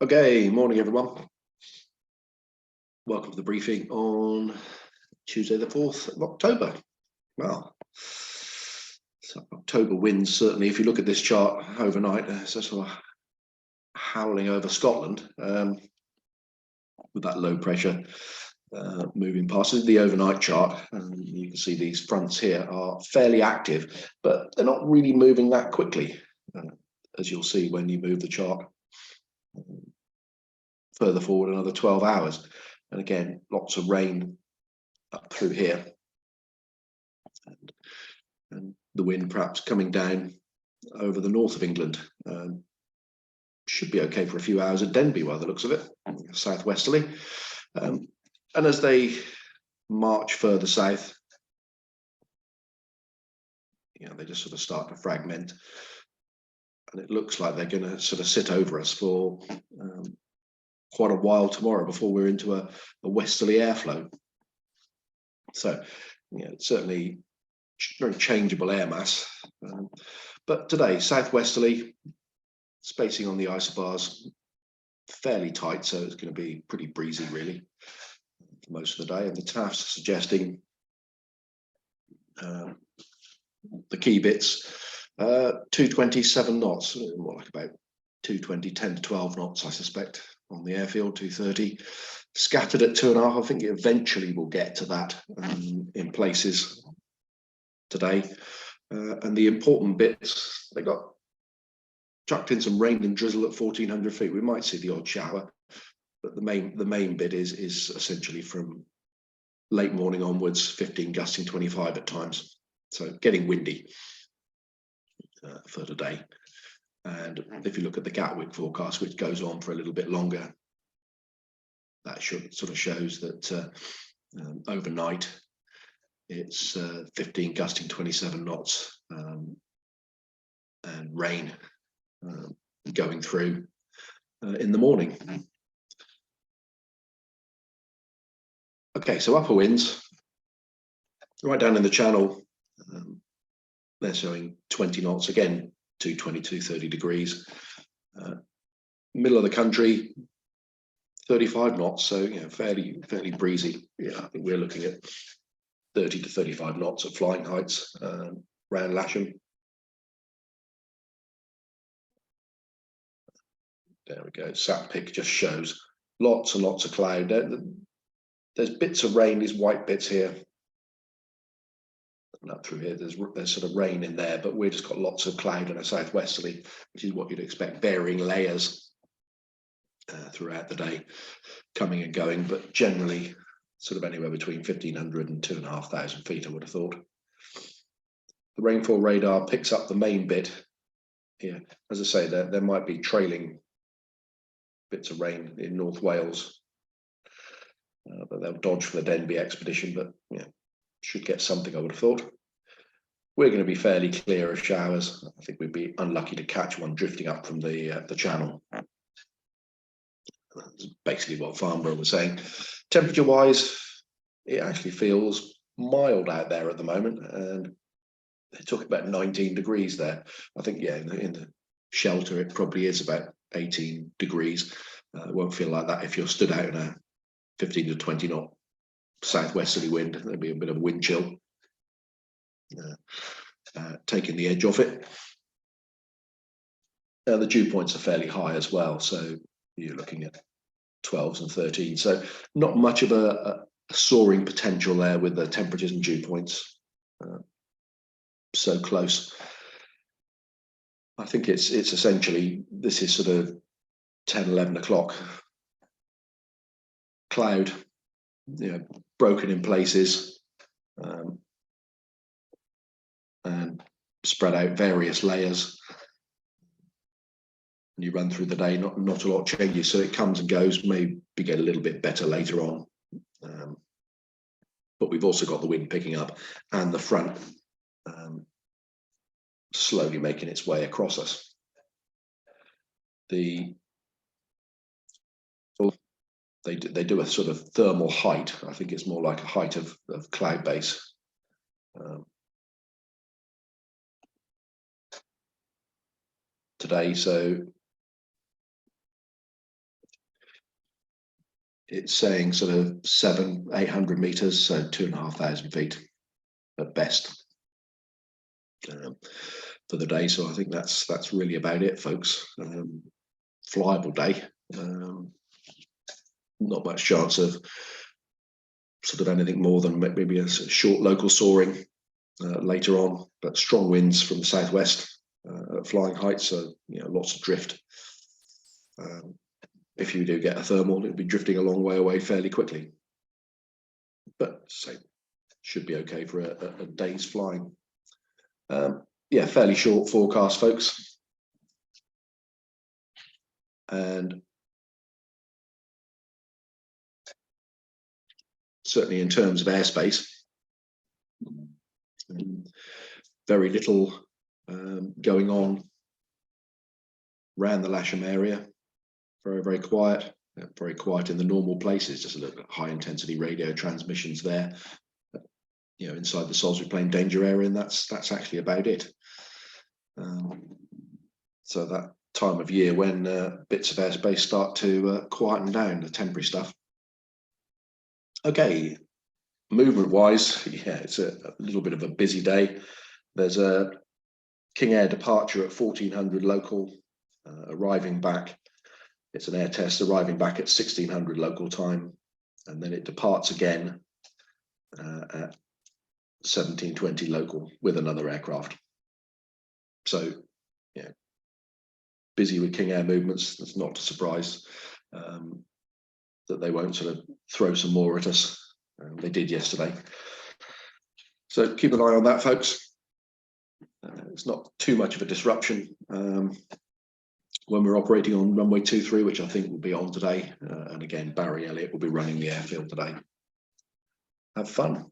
Okay, morning everyone. Welcome to the briefing on Tuesday the 4th of October. Well, so October winds certainly, if you look at this chart overnight, it's a sort of howling over Scotland with that low pressure moving past. The overnight chart, and you can see these fronts here are fairly active, but they're not really moving that quickly, as you'll see when you move the chart further forward another 12 hours. And again, lots of rain up through here. And the wind perhaps coming down over the north of England. Should be okay for a few hours at Denbigh by the looks of it, southwesterly. And as they march further south, they just sort of start to fragment. And it looks like they're going to sort of sit over us for quite a while tomorrow before we're into a westerly airflow. So, it's certainly very changeable air mass. But today, southwesterly, spacing on the isobars fairly tight, so it's going to be pretty breezy really for most of the day. And the TAFs are suggesting the key bits 227 knots, more like about 220, 10 to 12 knots, I suspect, on the airfield, 230. Scattered at 2.5. I think it eventually will get to that in places today. And the important bits, they got chucked in some rain and drizzle at 1,400 feet. We might see the odd shower, but the main bit is essentially from late morning onwards, 15 gusting 25 at times. So getting windy for today. And if you look at the Gatwick forecast, which goes on for a little bit longer, that sort of shows that overnight it's 15 gusting 27 knots and rain going through in the morning. Okay, so upper winds right down in the channel, they're showing 20 knots again, 220, 230 degrees. Middle of the country, 35 knots, so fairly breezy. I think we're looking at 30 to 35 knots at flying heights around Lasham. There we go. Sat pic just shows lots and lots of cloud. There's bits of rain, these white bits here. And up through here, there's sort of rain in there, but we've just got lots of cloud and a southwesterly, which is what you'd expect, varying layers throughout the day, coming and going, but generally sort of anywhere between 1,500 and 2,500 feet, I would have thought. The rainfall radar picks up the main bit here. As I say, there might be trailing bits of rain in North Wales, but they'll dodge for the Denbigh expedition, but should get something, I would have thought. We're going to be fairly clear of showers. I think we'd be unlucky to catch one drifting up from the channel. That's basically what Farnborough was saying. Temperature-wise, it actually feels mild out there at the moment, and they're talking about 19 degrees there. I think, in the shelter, it probably is about 18 degrees. It won't feel like that if you're stood out in a 15 to 20 knot southwesterly wind. There'll be a bit of wind chill, taking the edge off it. The dew points are fairly high as well, so you're looking at 12s and 13s. So not much of a soaring potential there with the temperatures and dew points so close. I think it's essentially, this is sort of 10, 11 o'clock. Cloud, broken in places, and spread out various layers. And you run through the day, not a lot changes, so it comes and goes. Maybe get a little bit better later on, but we've also got the wind picking up and the front slowly making its way across us. They do a sort of thermal height. I think it's more like a height of cloud base. Today, so it's saying sort of 800 meters, so 2,500 feet at best for the day. So I think that's really about it, folks. Flyable day. Not much chance of sort of anything more than maybe a short local soaring later on, but strong winds from the southwest at flying heights, so lots of drift. If you do get a thermal, it'll be drifting a long way away fairly quickly, but should be okay for a day's flying. Yeah, fairly short forecast, folks, and certainly in terms of airspace, very little going on around the Lasham area. Very, very quiet. Very quiet in the normal places. Just a little bit high intensity radio transmissions there. Inside the Salisbury Plain danger area, and that's actually about it. So that time of year when bits of airspace start to quieten down, the temporary stuff. Okay, movement-wise, yeah, it's a little bit of a busy day. There's a King Air departure at 1400 local, arriving back. It's an air test arriving back at 1600 local time, and then it departs again at 1720 local with another aircraft. So, yeah, busy with King Air movements. It's not a surprise that they won't sort of throw some more at us. They did yesterday. So keep an eye on that, folks. It's not too much of a disruption when we're operating on runway 23, which I think will be on today. And again, Barry Elliott will be running the airfield today. Have fun.